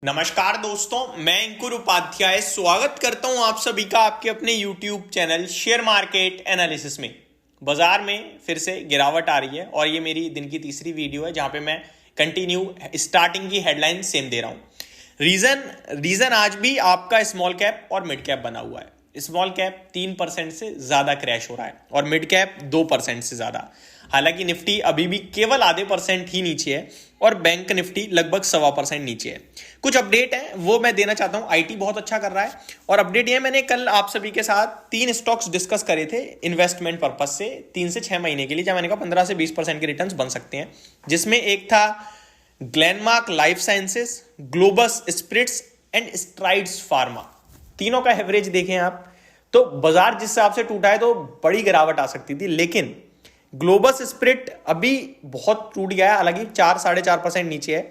नमस्कार दोस्तों, मैं अंकुर उपाध्याय स्वागत करता हूं आप सभी का आपके अपने YouTube channel share market analysis में। बाजार में फिर से गिरावट आ रही है और ये मेरी दिन की तीसरी वीडियो है जहां पे मैं कंटिन्यू स्टार्टिंग की हेडलाइन सेम दे रहा हूं। रीजन आज भी आपका स्मॉल कैप और मिड कैप बना हुआ है। स्मॉल कैप 3% से ज्यादा क्रैश हो रहा है और मिड कैप 2% से ज्यादा। हालांकि निफ्टी अभी भी केवल आधे % ही नीचे है और बैंक निफ्टी लगभग 1.25% नीचे है। कुछ अपडेट है वो मैं देना चाहता हूं। आईटी बहुत अच्छा कर रहा है और अपडेट ये, मैंने कल आप सभी के साथ 3 स्टॉक्स डिस्कस करे थे इन्वेस्टमेंट पर्पज से 3 से 6 महीने के लिए, जहां मैंने कहा 15 से 20% के रिटर्न्स बन सकते हैं, जिसमें एक था Glenmark Life Sciences, Globus Spirits and Strides Pharma. तीनों का एवरेज देखें आप तो बाजार जिस हिसाब से टूटा है तो बड़ी गिरावट आ सकती थी, लेकिन ग्लोबस स्पिरिट अभी बहुत टूट गया है, हालांकि 4-4.5% नीचे है।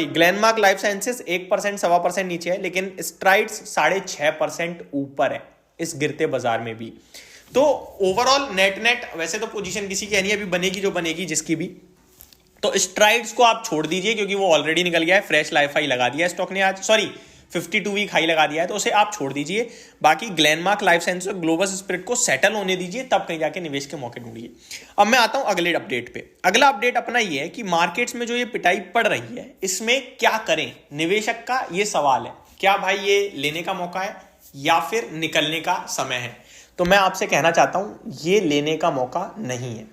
ग्लेनमार्क लाइफ साइंसेस 1% 1.25% नीचे है, लेकिन स्ट्राइड्स 6.5% ऊपर है इस गिरते बाजार में भी। तो ओवरऑल नेट वैसे तो पोजीशन किसी की है नहीं, अभी बनेगी जो बनेगी जिसकी भी। तो स्ट्राइड्स को आप छोड़ दीजिए क्योंकि वो ऑलरेडी निकल गया है, फ्रेश लाइफ हाई लगा दिया है स्टॉक ने आज, 52 वीक हाई लगा दिया है, तो उसे आप छोड़ दीजिए। बाकी ग्लेनमार्क लाइफ साइंसेस और ग्लोबस स्पिरिट को सेटल होने दीजिए, तब कहीं जाके निवेश के मौके ढूंढिए। अब मैं आता हूं अगले अपडेट पे। अगला अपडेट अपना ये है कि मार्केट्स में जो ये पिटाई पड़ रही है इसमें क्या करें। निवेशक का ये सवाल है, क्या भाई ये लेने का मौका है या फिर निकलने का समय है। तो मैं आपसे कहना चाहता हूं ये लेने का मौका नहीं है।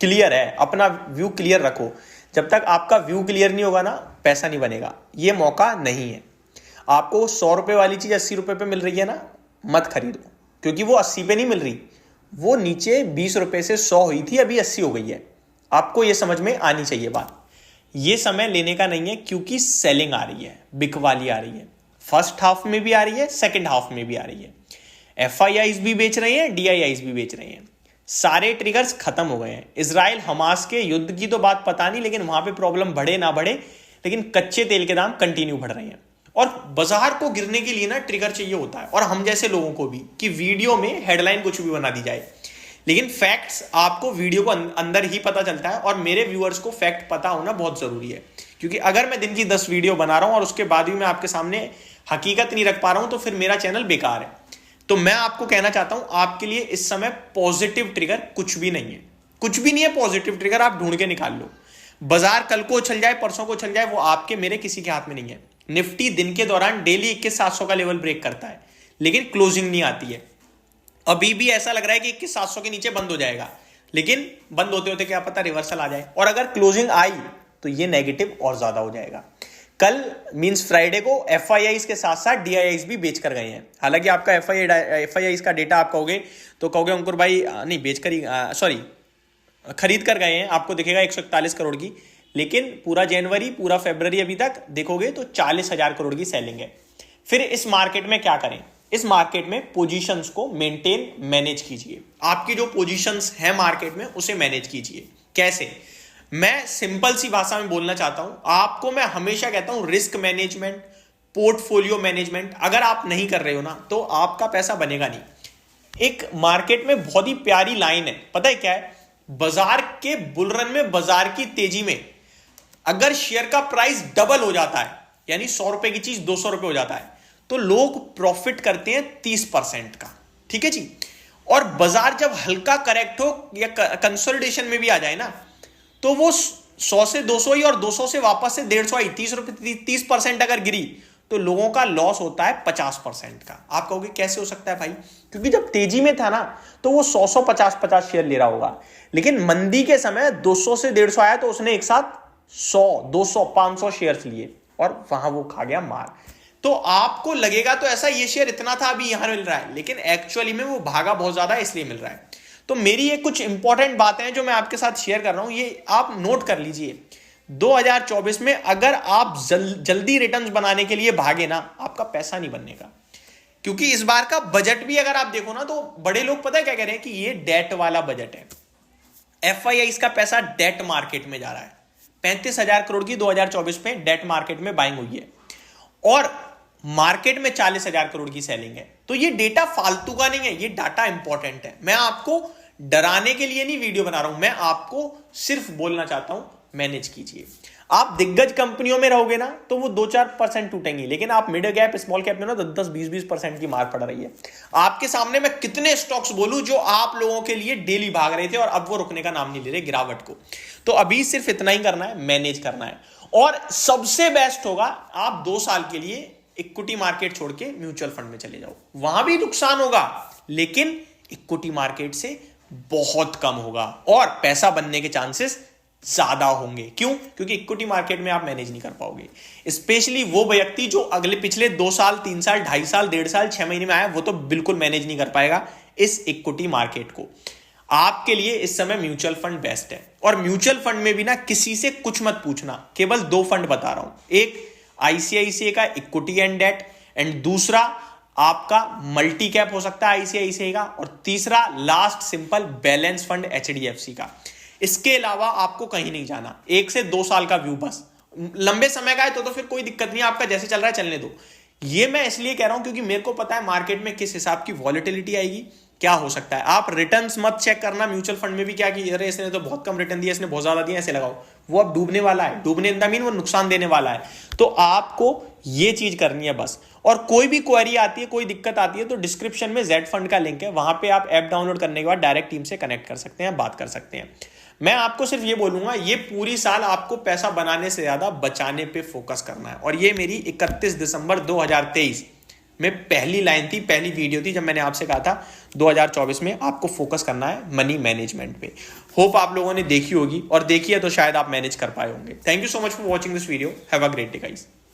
क्लियर है, अपना व्यू क्लियर रखो। जब तक आपका व्यू क्लियर नहीं होगा ना, पैसा नहीं बनेगा। ये मौका नहीं है। आपको 100 रुपए वाली चीज 80 रुपए पे मिल रही है ना, मत खरीदो, क्योंकि वो 80 पे नहीं मिल रही, वो नीचे 20 रुपए से 100 हुई थी, अभी 80 हो गई है। आपको ये समझ में आनी चाहिए बात। ये समय लेने का नहीं है क्योंकि सेलिंग आ रही है, बिकवाली आ रही है। फर्स्ट हाफ में भी आ रही है, सेकेंड हाफ में भी आ रही है। FIIs भी बेच रहे हैं, DIIs भी बेच रहे हैं। सारे ट्रिगर्स खत्म हो गए हैं। इजराइल हमास के युद्ध की तो बात पता नहीं, लेकिन वहां पे प्रॉब्लम बढ़े ना बढ़े, लेकिन कच्चे तेल के दाम कंटिन्यू बढ़ रहे हैं। और बाजार को गिरने के लिए ना ट्रिगर चाहिए होता है, और हम जैसे लोगों को भी, कि वीडियो में हेडलाइन कुछ भी बना दी जाए, लेकिन फैक्ट्स आपको वीडियो को अंदर ही पता चलता है। और मेरे व्यूअर्स को फैक्ट पता होना बहुत जरूरी है, क्योंकि अगर मैं दिन की 10 वीडियो बना रहा हूं और उसके बाद भी मैं आपके सामने हकीकत नहीं रख पा रहा हूं तो फिर मेरा चैनल बेकार है। तो मैं आपको कहना चाहता हूं, आपके लिए इस समय पॉजिटिव ट्रिगर कुछ भी नहीं है, कुछ भी नहीं है। पॉजिटिव ट्रिगर आप ढूंढ के निकाल लो। बाजार कल को उछल जाए, परसों को उछल जाए, वो आपके मेरे किसी के हाथ में नहीं है। निफ्टी दिन के दौरान डेली 21,700 का लेवल ब्रेक करता है, लेकिन क्लोजिंग नहीं आती है। अभी भी ऐसा लग रहा है कि 21,700 के नीचे बंद हो जाएगा, लेकिन बंद होते होते क्या पता रिवर्सल आ जाए, और अगर क्लोजिंग आई तो ये नेगेटिव और ज्यादा हो जाएगा। कल मींस फ्राइडे को FIIs के साथ साथ DIIs भी बेच कर गए हैं। हालांकि आपका FIIs का डेटा आप कहोगे तो कहोगे अंकुर भाई नहीं, बेचकर ही खरीद कर गए हैं, आपको दिखेगा 141 करोड़ की, लेकिन पूरा जनवरी पूरा फरवरी अभी तक देखोगे तो 40,000 करोड़ की सेलिंग है। फिर इस मार्केट में क्या करें। इस मार्केट में पोजीशंस को मैनेज कीजिए। आपकी जो पोजीशंस है मार्केट में उसे मैनेज कीजिए। कैसे, मैं सिंपल सी भाषा में बोलना चाहता हूं आपको। मैं हमेशा कहता हूं रिस्क मैनेजमेंट, पोर्टफोलियो मैनेजमेंट अगर आप नहीं कर रहे हो ना, तो आपका पैसा बनेगा नहीं। एक मार्केट में बहुत ही प्यारी लाइन है, पता है क्या है, बाजार के बुलरन में, बाजार की तेजी में अगर शेयर का प्राइस डबल हो जाता है, यानी 100 रुपए की चीज 200 रुपए हो जाता है, तो लोग प्रॉफिट करते हैं 30% का। ठीक है जी। और बाजार जब हल्का करेक्ट हो या कंसोलिडेशन में भी आ जाए ना, तो वो 100 से 200 ही, और 200 से वापस से 150 आई, 30% अगर गिरी तो लोगों का लॉस होता है 50% का। आप कहोगे कैसे हो सकता है भाई, क्योंकि जब तेजी में था ना तो वो 100 50 शेयर ले रहा होगा, लेकिन मंदी के समय 200 से 150 आया तो उसने एक साथ 100 200 500 शेयर्स लिए और वहां वो खा गया मार। तो आपको लगेगा तो ऐसा ये शेयर इतना था अभी यहां मिल रहा है, लेकिन एक्चुअली में वो भागा बहुत ज्यादा इसलिए मिल रहा है। तो मेरी ये कुछ इंपॉर्टेंट बातें हैं जो मैं आपके साथ शेयर कर रहा हूं, ये आप नोट कर लीजिए। 2024 में अगर आप जल्दी रिटर्न्स बनाने के लिए भागे ना, आपका पैसा नहीं बनने का। क्योंकि इस बार का बजट भी अगर आप देखो ना, तो बड़े लोग पता है क्या कह रहे हैं कि ये डेट वाला बजट है। FIIs का पैसा डेट मार्केट में जा रहा है। 35,000 करोड़ की 2024 में डेट मार्केट में बाइंग हुई है और मार्केट में 40,000 करोड़ की सेलिंग है। तो ये डेटा फालतू का नहीं है, ये डाटा इंपॉर्टेंट है। मैं आपको डराने के लिए नहीं वीडियो बना रहा हूं, मैं आपको सिर्फ बोलना चाहता हूं मैनेज कीजिए। आप दिग्गज कंपनियों में रहोगे ना तो वो 2-4% टूटेंगी, लेकिन आप मिड कैप स्मॉल कैप में ना 10-20% की मार पड़ रही है। आपके सामने मैं कितने स्टॉक्स बोलूं जो आप लोगों के लिए डेली भाग रहे थे और अब वो रुकने का नाम नहीं ले रहे गिरावट को। तो अभी सिर्फ इतना ही करना है, मैनेज करना है। और सबसे बेस्ट होगा आप 2 साल के लिए इक्विटी मार्केट छोड़ के म्यूचुअल फंड में चले जाओ। वहां भी नुकसान होगा लेकिन इक्विटी मार्केट से बहुत कम होगा और पैसा बनने के चांसेस ज्यादा होंगे। क्यों? क्योंकि इक्विटी मार्केट में आप मैनेज नहीं कर पाओगे। स्पेशली वो व्यक्ति जो अगले पिछले 2 साल 3 साल 2.5 साल 1.5 साल 6 महीने में आया, वो तो बिल्कुल मैनेज नहीं कर पाएगा इस इक्विटी मार्केट को। आपके लिए इस समय म्यूचुअल फंड बेस्ट है। और म्यूचुअल फंड में भी ना किसी से कुछ मत पूछना, केवल 2 फंड बता रहा हूं, एक आईसीआईसीआई का इक्विटी एंड डेट, एंड दूसरा आपका मल्टी कैप हो सकता है आईसीआईसीआई का, और तीसरा last simple balance fund HDFC का। इसके अलावा आपको कहीं नहीं जाना। 1 से 2 साल का व्यू बस। लंबे समय का है तो फिर कोई दिक्कत नहीं, आपका जैसे चल रहा है चलने दो। ये मैं इसलिए कह रहा हूं क्योंकि मेरे को पता है मार्केट में किस हिसाब की वॉलेटिलिटी आएगी, क्या हो सकता है। आप रिटर्न्स मत चेक करना म्यूचुअल फंड में भी, क्या कि अरे इसने तो बहुत कम रिटर्न दिया, इसने बहुत ज्यादा दिया, ऐसे लगाओ। वो अब डूबने वाला है, डूबने इन द मीन वो नुकसान देने वाला है। तो आपको ये चीज करनी है बस। और कोई भी क्वेरी आती है, कोई दिक्कत आती है तो डिस्क्रिप्शन में जेड फंड का लिंक है, वहां पे आप ऐप डाउनलोड करने के बाद डायरेक्ट टीम से कनेक्ट कर सकते हैं, बात कर सकते हैं। मैं आपको सिर्फ ये बोलूंगा, ये पूरी साल आपको पैसा बनाने से ज्यादा बचाने पे फोकस करना है। और ये मेरी 31 दिसंबर 2023 में पहली लाइन थी, पहली वीडियो थी, जब मैंने आपसे कहा था 2024 में आपको फोकस करना है मनी मैनेजमेंट पे। होप आप लोगों ने देखी होगी, और देखी है तो शायद आप मैनेज कर पाए होंगे। Thank you so much for watching this video. Have a great day guys.